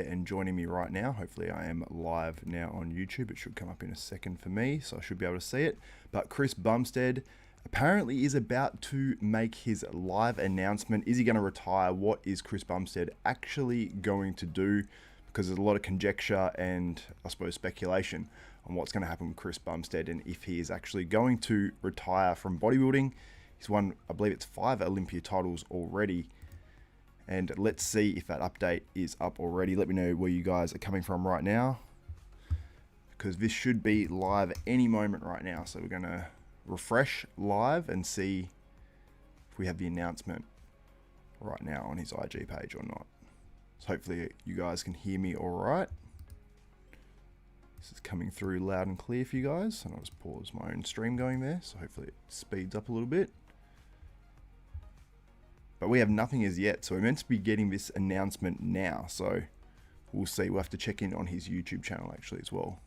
and joining me right now. Hopefully I am live now on YouTube. It should come up in a second for me, so I should be able to see it. But Chris Bumstead apparently is about to make his live announcement. Is he going to retire? What is Chris Bumstead actually going to do? Because there's a lot of conjecture and I suppose speculation on what's going to happen with Chris Bumstead and if he is actually going to retire from bodybuilding. He's won, I believe it's 5 Olympia titles already. And let's see if that update is up already. Let me know where you guys are coming from right now, because this should be live any moment right now. So we're going to refresh live and see if we have the announcement right now on his IG page or not. So hopefully you guys can hear me all right. This is coming through loud and clear for you guys. And I'll just pause my own stream going there, so hopefully it speeds up a little bit. But we have nothing as yet, so we're meant to be getting this announcement now. So we'll see. We'll have to check in on his YouTube channel actually as well.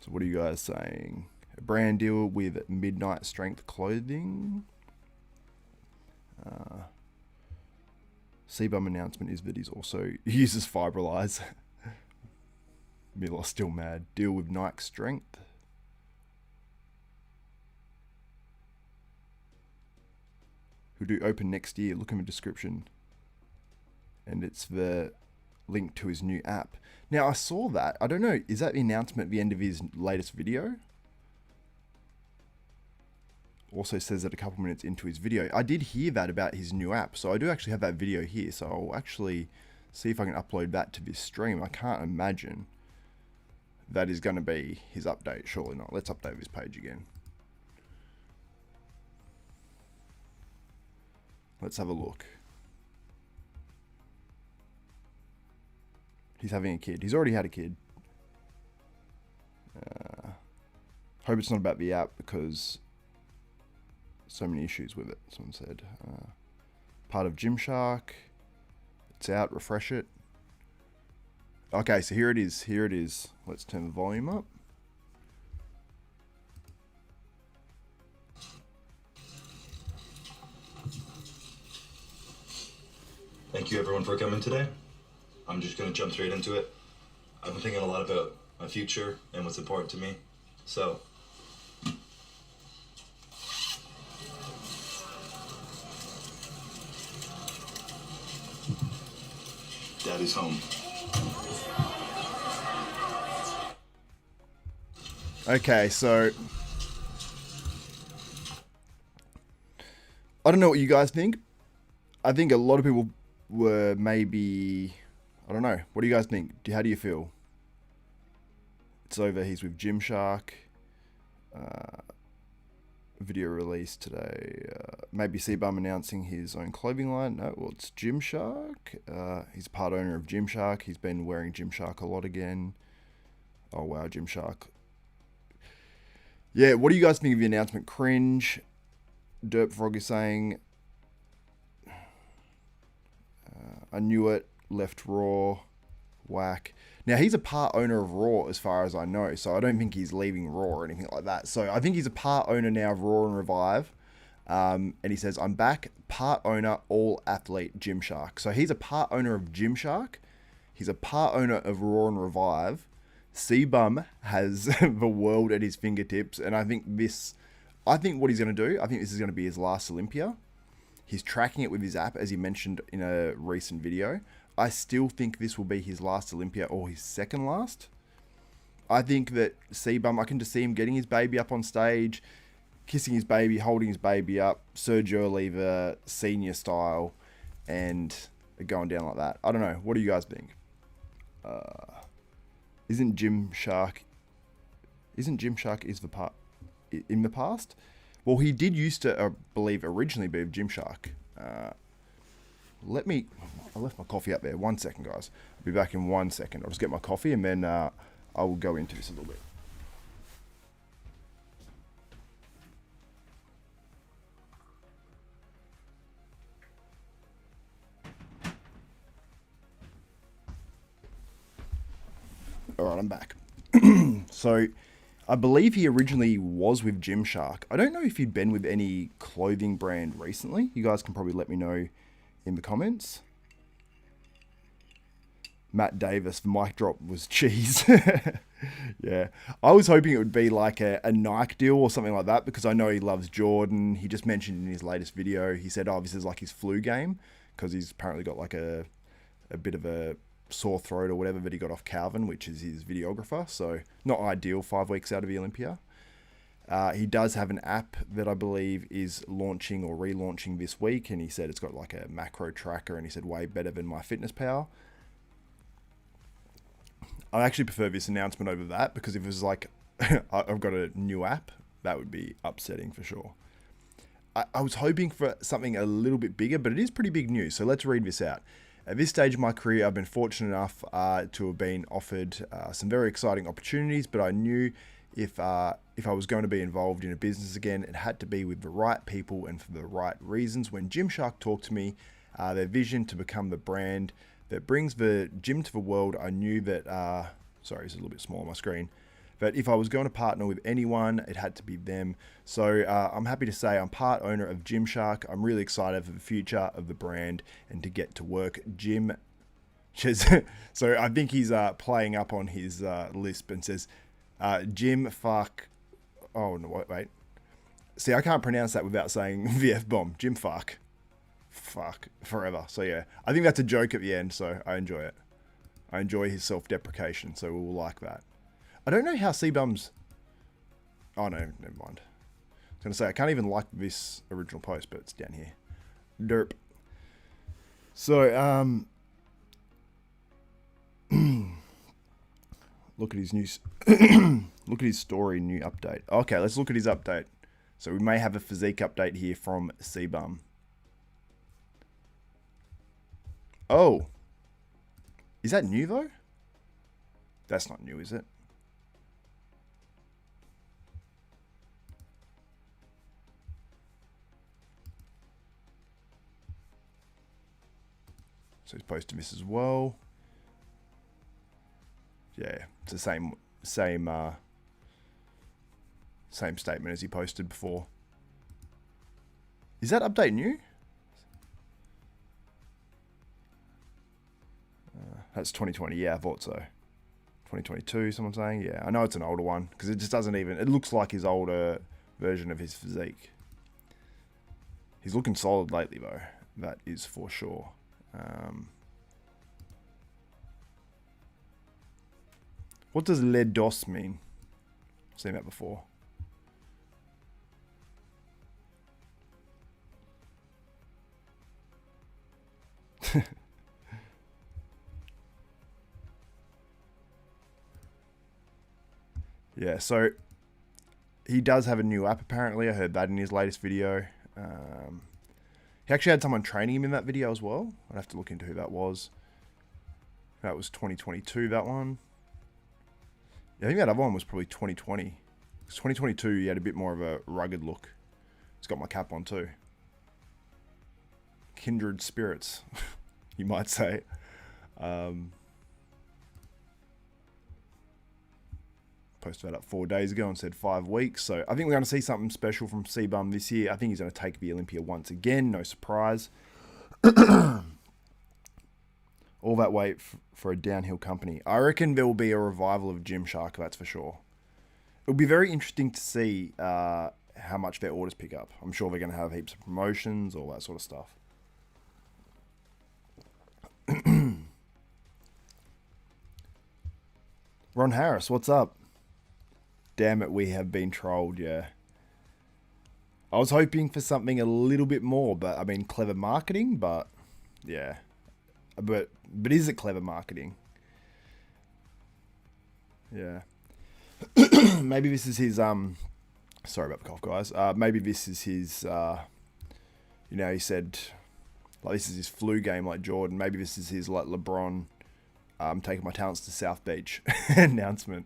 So what are you guys saying? A brand deal with Midnight Strength Clothing. CBUM announcement is that he's also uses Fibrilize. Milos still mad. Deal with Nike Strength. Who do open next year. Look in the description. And it's the link to his new app. Now I saw that. I don't know. Is that the announcement at the end of his latest video? Also says that a couple minutes into his video. I did hear that about his new app. So I do actually have that video here. So I'll actually see if I can upload that to this stream. I can't imagine that is going to be his update. Surely not. Let's update this page again. Let's have a look. He's having a kid. He's already had a kid. Hope it's not about the app because so many issues with it. Someone said. Part of Gymshark. It's out. Refresh it. Okay, so here it is. Here it is. Let's turn the volume up. Thank you everyone for coming today. I'm just going to jump straight into it. I've been thinking a lot about my future and what's important to me. So, Daddy's home. Okay, so I don't know what you guys think. I think a lot of people were maybe, I don't know. What do you guys think? How do you feel? It's over. He's with Gymshark. Video release today. Maybe CBUM announcing his own clothing line. No, well, it's Gymshark. He's a part owner of Gymshark. He's been wearing Gymshark a lot again. Oh, wow, Gymshark. Yeah, what do you guys think of the announcement? Cringe. Derp Frog is saying, I knew it, left Raw, whack. Now, he's a part owner of Raw as far as I know, so I don't think he's leaving Raw or anything like that. So I think he's a part owner now of Raw and Revive. And he says, I'm back, part owner, all athlete, Gymshark. So he's a part owner of Gymshark. He's a part owner of Raw and Revive. CBUM has the world at his fingertips. And I think what he's going to do, I think this is going to be his last Olympia. He's tracking it with his app, as he mentioned in a recent video. I still think this will be his last Olympia or his second last. I think that CBUM, I can just see him getting his baby up on stage, kissing his baby, holding his baby up, Sergio Oliva, senior style, and going down like that. I don't know. What do you guys think? Isn't Gymshark in the past? Well, he did used to, I believe, originally be with Gymshark. I left my coffee up there. 1 second, guys. I'll be back in 1 second. I'll just get my coffee and then I will go into this a little bit. All right, I'm back. So I believe he originally was with Gymshark. I don't know if he'd been with any clothing brand recently. You guys can probably let me know in the comments. Matt Davis, the mic drop was cheese. Yeah. I was hoping it would be like a Nike deal or something like that because I know he loves Jordan. He just mentioned in his latest video, he said, oh, this is like his flu game because he's apparently got like a bit of a sore throat or whatever that he got off Calvin, which is his videographer. So not ideal 5 weeks out of the Olympia. He does have an app that I believe is launching or relaunching this week. And he said it's got like a macro tracker and he said way better than MyFitnessPal. I actually prefer this announcement over that because if it was like, I've got a new app, that would be upsetting for sure. I was hoping for something a little bit bigger, but it is pretty big news. So let's read this out. At this stage of my career, I've been fortunate enough to have been offered some very exciting opportunities, but I knew if I was going to be involved in a business again, it had to be with the right people and for the right reasons. When Gymshark talked to me, their vision to become the brand that brings the gym to the world, I knew that, sorry, it's a little bit small on my screen, but if I was going to partner with anyone, it had to be them. So I'm happy to say I'm part owner of Gymshark. I'm really excited for the future of the brand and to get to work. So I think he's playing up on his lisp and says, Jim fuck. Oh, no, wait. See, I can't pronounce that without saying the F-bomb. Jim fuck. Fuck. Forever. So yeah, I think that's a joke at the end, so I enjoy it. I enjoy his self-deprecation, so we will like that. I don't know how CBUM's... Oh no, never mind. I was going to say, I can't even like this original post, but it's down here. Derp. So, look at his new... look at his story, new update. Okay, let's look at his update. So we may have a physique update here from CBUM. Oh. Is that new though? That's not new, is it? So he's posted this as well. Yeah, it's the same statement as he posted before. Is that update new? That's 2020. Yeah, I thought so. 2022, someone's saying. Yeah, I know it's an older one because it just doesn't even... It looks like his older version of his physique. He's looking solid lately, though. That is for sure. What does lead dos mean? I've seen that before. Yeah, so he does have a new app apparently. I heard that in his latest video. He actually had someone training him in that video as well. I'd have to look into who that was. That was 2022, that one. Yeah, I think that other one was probably 2020. Because 2022, he had a bit more of a rugged look. He's got my cap on too. Kindred spirits, you might say. Posted that up 4 days ago and said 5 weeks. So I think we're going to see something special from CBUM this year. I think he's going to take the Olympia once again. No surprise. All that weight for a downhill company. I reckon there will be a revival of Gymshark, that's for sure. It'll be very interesting to see how much their orders pick up. I'm sure they're going to have heaps of promotions, all that sort of stuff. Ron Harris, what's up? Damn it, we have been trolled, yeah. I was hoping for something a little bit more, but I mean, clever marketing, but yeah. But is it clever marketing? Yeah. Maybe this is his, sorry about the cough, guys. Maybe this is his, you know, he said, like, this is his flu game like Jordan. Maybe this is his, like, LeBron, taking my talents to South Beach announcement.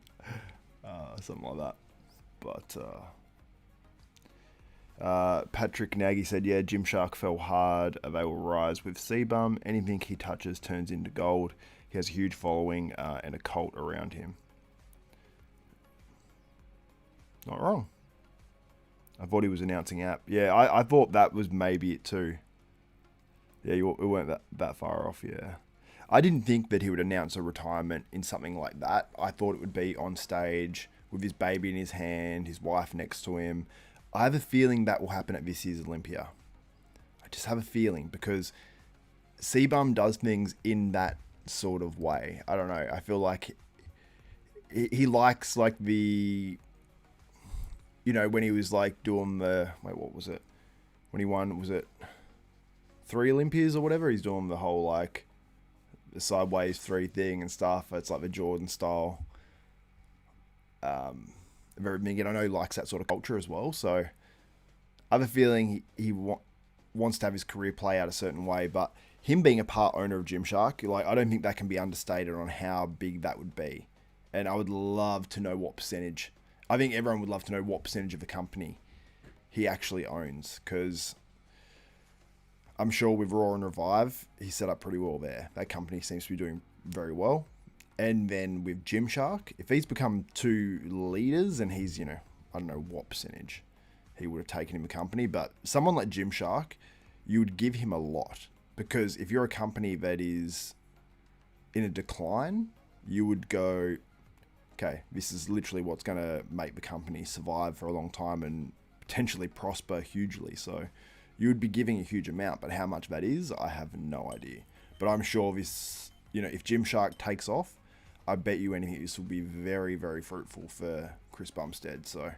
Something like that. But Patrick Nagy said, yeah, Gymshark fell hard. They will rise with CBUM. Anything he touches turns into gold. He has a huge following and a cult around him. Not wrong. I thought he was announcing app. Yeah, I thought that was maybe it too. Yeah, we weren't that far off, yeah. I didn't think that he would announce a retirement in something like that. I thought it would be on stage with his baby in his hand, his wife next to him. I have a feeling that will happen at this year's Olympia. I just have a feeling because CBUM does things in that sort of way. I don't know. I feel like he likes like the, you know, when he was like doing the, wait, what was it? When he won, was it 3 Olympias or whatever? He's doing the whole like the sideways 3 thing and stuff. It's like the Jordan style. Very big, and I know he likes that sort of culture as well. So I have a feeling he wants to have his career play out a certain way. But him being a part owner of Gymshark, like I don't think that can be understated on how big that would be. And I would love to know what percentage. I think everyone would love to know what percentage of the company he actually owns, because I'm sure with Raw and Revive, he's set up pretty well there. That company seems to be doing very well. And then with Gymshark, if he's become 2 leaders and he's, you know, I don't know what percentage he would have taken in the company, but someone like Gymshark, you would give him a lot, because if you're a company that is in a decline, you would go, okay, this is literally what's going to make the company survive for a long time and potentially prosper hugely. So you would be giving a huge amount, but how much that is, I have no idea. But I'm sure this, you know, if Gymshark takes off, I bet you anything this will be very, very fruitful for Chris Bumstead. So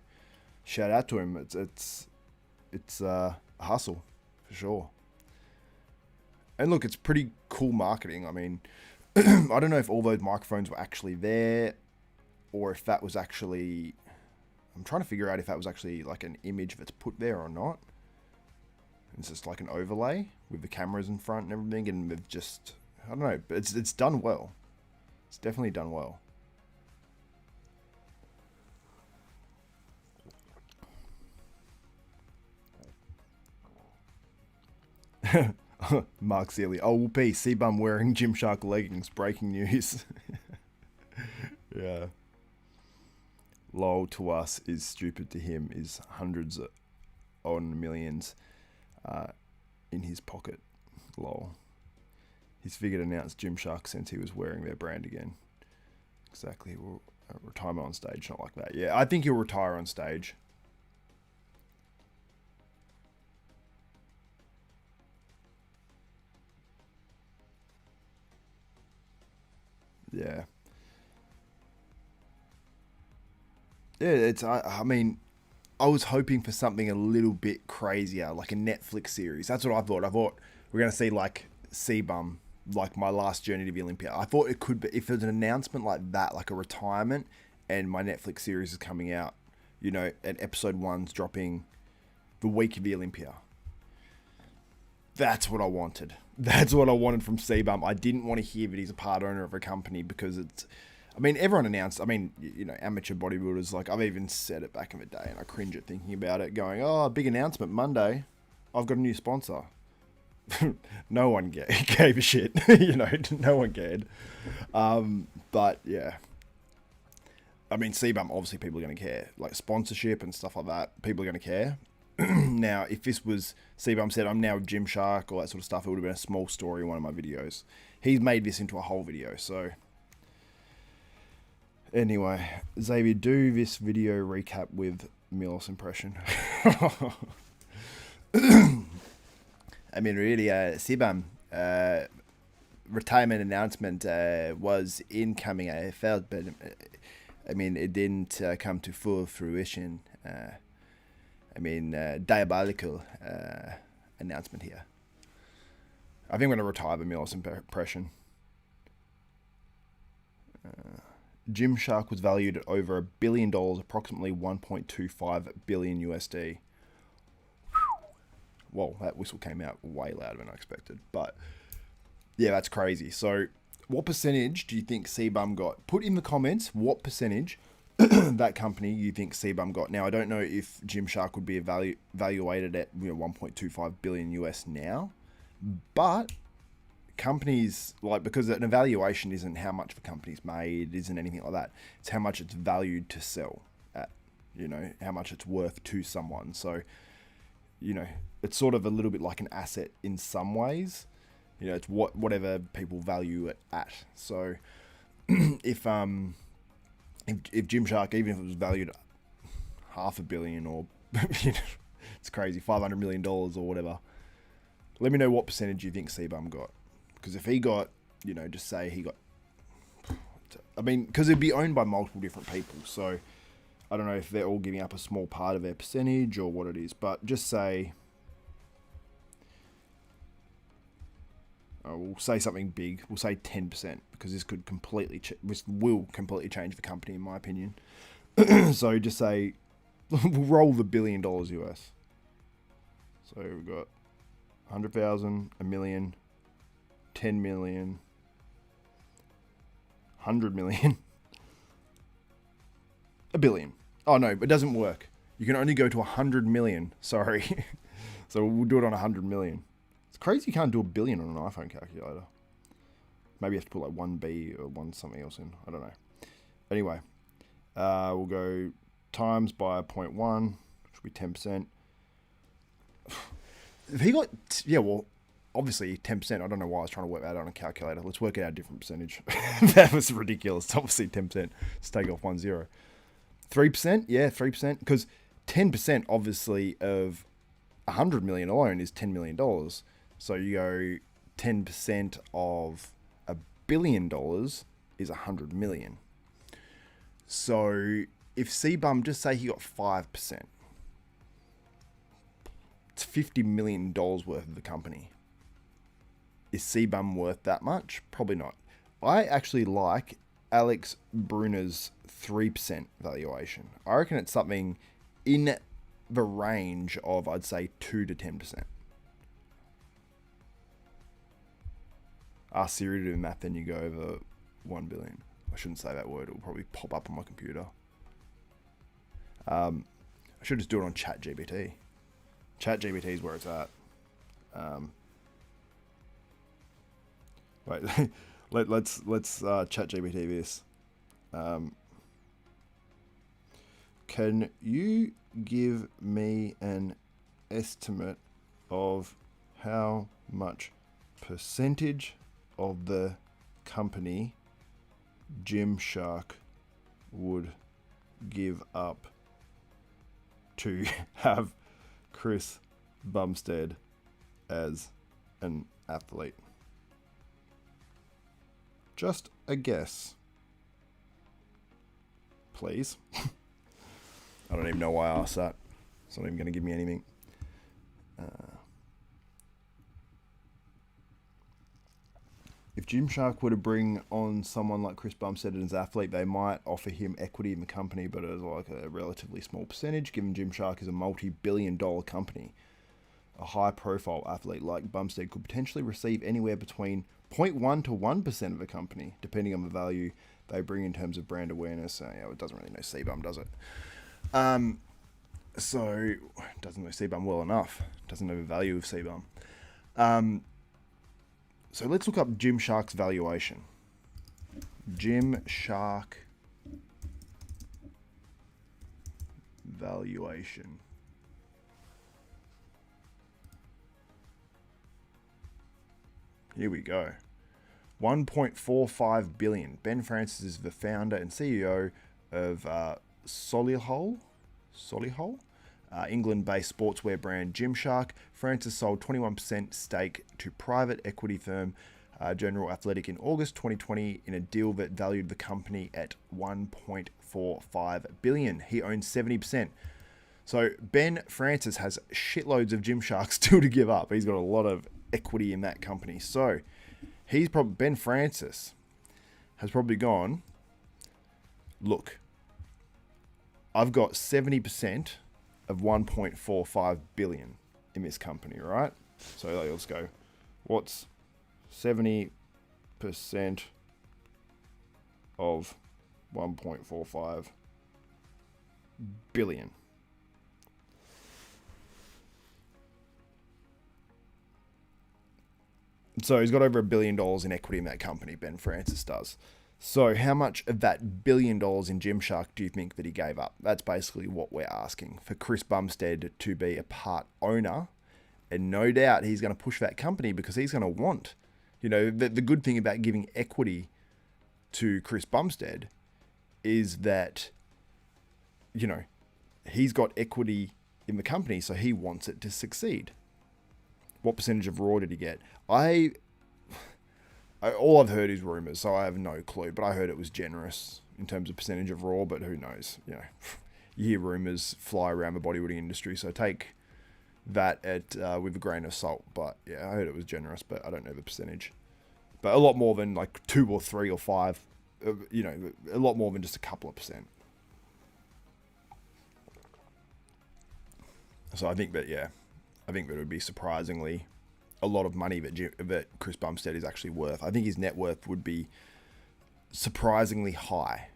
shout out to him. It's a hustle for sure. And look, it's pretty cool marketing. I mean, I don't know if all those microphones were actually there, or if that was actually, I'm trying to figure out if that was actually like an image that's put there or not. It's just like an overlay with the cameras in front and everything, and they've just, I don't know, but it's done well. It's definitely done well. Mark Sealy. Oh, whoopee. CBUM wearing Gymshark leggings. Breaking news. Yeah. Lol to us is stupid to him is hundreds on millions in his pocket. Lol. He's figured announced Gymshark since he was wearing their brand again. Exactly. Well, retirement on stage, not like that. Yeah, I think he'll retire on stage. Yeah. Yeah, it's, I mean, I was hoping for something a little bit crazier, like a Netflix series. That's what I thought. I thought we're going to see like CBUM, like my last journey to the Olympia. I thought it could be, if there's an announcement like that, like a retirement, and my Netflix series is coming out, you know, and episode 1's dropping the week of the Olympia. That's what I wanted. That's what I wanted from CBUM. I didn't want to hear that he's a part owner of a company, because it's, I mean, everyone announced, I mean, you know, amateur bodybuilders, like I've even said it back in the day and I cringe at thinking about it, going, oh, big announcement Monday. I've got a new sponsor. No one gave a shit. You know, no one cared. But yeah. I mean, CBUM, obviously people are going to care. Like sponsorship and stuff like that, people are going to care. Now, if this was CBUM said, I'm now with Gymshark, all that sort of stuff, it would have been a small story in one of my videos. He's made this into a whole video, so... Anyway, Xavier, do this video recap with Milos impression. I mean, really, CBUM retirement announcement was incoming, I felt, but I mean, it didn't come to full fruition. I mean, diabolical announcement here. I think I'm going to retire the Milos impression. Gymshark was valued at over $1 billion, approximately 1.25 billion USD. Whoa, that whistle came out way louder than I expected. But yeah, that's crazy. So what percentage do you think CBUM got? Put in the comments what percentage that company you think CBUM got. Now, I don't know if Gymshark would be evaluated at 1.25 billion US now, but companies, like, because an evaluation isn't how much the company's made, it isn't anything like that. It's how much it's valued to sell at, you know, how much it's worth to someone. So, you know, it's sort of a little bit like an asset in some ways. it's whatever people value it at. So if Gymshark, even if it was valued $500 million or it's crazy, $500 million or whatever, let me know what percentage you think CBUM got. Because if he got, just say he got, because it'd be owned by multiple different people, so I don't know if they're all giving up a small part of their percentage or what it is, but just say, we'll say something big. We'll say 10%, because this could this will completely change the company, in my opinion. So just say, we'll roll the $1 billion US. So we've got 100,000, a million, 10 million, 100 million, a billion. Oh no, it doesn't work. You can only go to 100 million. Sorry. So we'll do it on 100 million. It's crazy you can't do a billion on an iPhone calculator. Maybe you have to put like 1B or one something else in. I don't know. Anyway, we'll go times by 0.1, which will be 10%. If he got, obviously 10%. I don't know why I was trying to work that out on a calculator. Let's work out a different percentage. That was ridiculous. It's obviously 10%. Let's take off 10. 3%? Yeah, 3%. Because 10% obviously of 100 million alone is $10 million. So you go 10% of $1 billion is 100 million. So if CBUM, just say he got 5%, it's $50 million worth of the company. Is CBUM worth that much? Probably not. I actually like Alex Bruner's 3% valuation. I reckon it's something in the range of, I'd say, 2 to 10%. Ask Siri to do math, then you go over 1 billion. I shouldn't say that word. It will probably pop up on my computer. I should just do it on ChatGPT. ChatGPT is where it's at. Wait, let's ChatGPT this. Can you give me an estimate of how much percentage of the company Gymshark would give up to have Chris Bumstead as an athlete? Just a guess, please. I don't even know why I asked that. It's not even going to give me anything. If Gymshark were to bring on someone like Chris Bumstead as an athlete, they might offer him equity in the company, but as like a relatively small percentage, given Gymshark is a multi-billion-dollar company. A high-profile athlete like Bumstead could potentially receive anywhere between 0.1 to 1% of the company, depending on the value they bring in terms of brand awareness. It doesn't really know CBUM, does it? So, it doesn't know CBUM well enough. Doesn't know the value of CBUM. So let's look up Gymshark's valuation. Gymshark valuation. Here we go. 1.45 billion. Ben Francis is the founder and CEO of Solihull, England-based sportswear brand Gymshark. Francis sold 21% stake to private equity firm General Athletic in August 2020 in a deal that valued the company at 1.45 billion. He owns 70%. So Ben Francis has shitloads of Gymshark still to give up. He's got a lot of equity in that company. So Ben Francis has probably gone, look, I've got 70% of 1.45 billion in this company, right? So let's go. What's 70% of 1.45 billion? So he's got over $1 billion in equity in that company, Ben Francis does. So how much of that $1 billion in Gymshark do you think that he gave up? That's basically what we're asking, for Chris Bumstead to be a part owner. And no doubt he's going to push that company because he's going to want You know, the good thing about giving equity to Chris Bumstead is that, you know, he's got equity in the company, so he wants it to succeed. What percentage of Raw did he get? All I've heard is rumors, so I have no clue, but I heard it was generous in terms of percentage of Raw, but who knows? You know, you hear rumors fly around the bodybuilding industry, so take that with a grain of salt. But yeah, I heard it was generous, but I don't know the percentage. But a lot more than like 2 or 3 or 5, you know, a lot more than just a couple of percent. So I think that it would be surprisingly a lot of money that Chris Bumstead is actually worth. I think his net worth would be surprisingly high.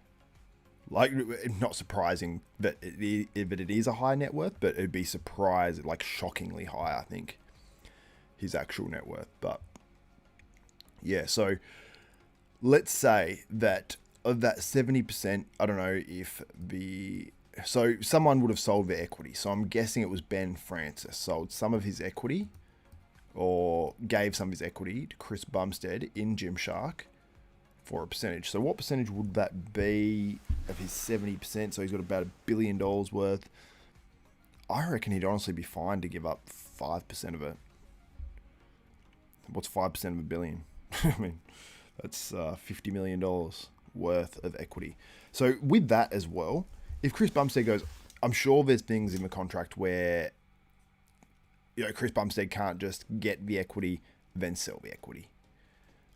Like, not surprising that it is a high net worth, but it'd be shockingly high, I think, his actual net worth. But yeah, so let's say that of that 70%, I don't know if so someone would have sold their equity. So I'm guessing it was Ben Francis sold some of his equity, or gave some of his equity to Chris Bumstead in Gymshark for a percentage. So what percentage would that be of his 70%? So he's got about $1 billion worth. I reckon he'd honestly be fine to give up 5% of it. What's 5% of $1 billion? I mean, that's $50 million worth of equity. So with that as well, if Chris Bumstead goes, I'm sure there's things in the contract where, you know, Chris Bumstead can't just get the equity, then sell the equity.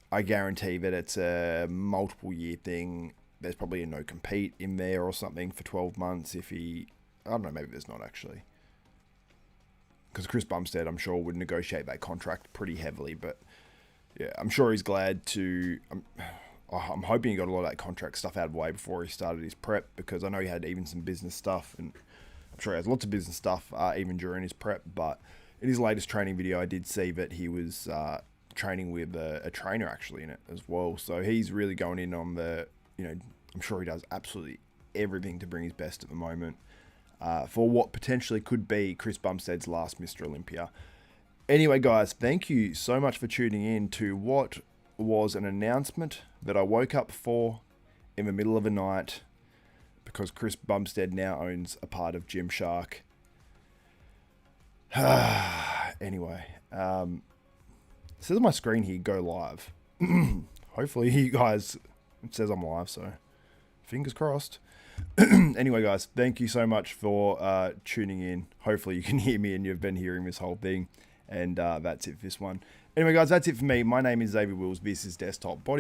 I guarantee that it's a multiple year thing. There's probably a no compete in there or something for 12 months I don't know, maybe there's not actually. Because Chris Bumstead, I'm sure, would negotiate that contract pretty heavily. But yeah, I'm sure he's glad to... I'm hoping he got a lot of that contract stuff out of the way before he started his prep, because I know he had even some business stuff, and I'm sure he has lots of business stuff even during his prep. But in his latest training video, I did see that he was training with a trainer actually in it as well. So he's really going in on I'm sure he does absolutely everything to bring his best at the moment for what potentially could be Chris Bumstead's last Mr. Olympia. Anyway, guys, thank you so much for tuning in to what was an announcement that I woke up for in the middle of the night, because Chris Bumstead now owns a part of Gymshark. Anyway, it says on my screen here, go live. Hopefully you guys, it says I'm live, so fingers crossed. Anyway, guys, thank you so much for tuning in. Hopefully you can hear me and you've been hearing this whole thing. And that's it for this one. Anyway, guys, that's it for me. My name is Xavier Wills. This is Desktop Bodybuilding.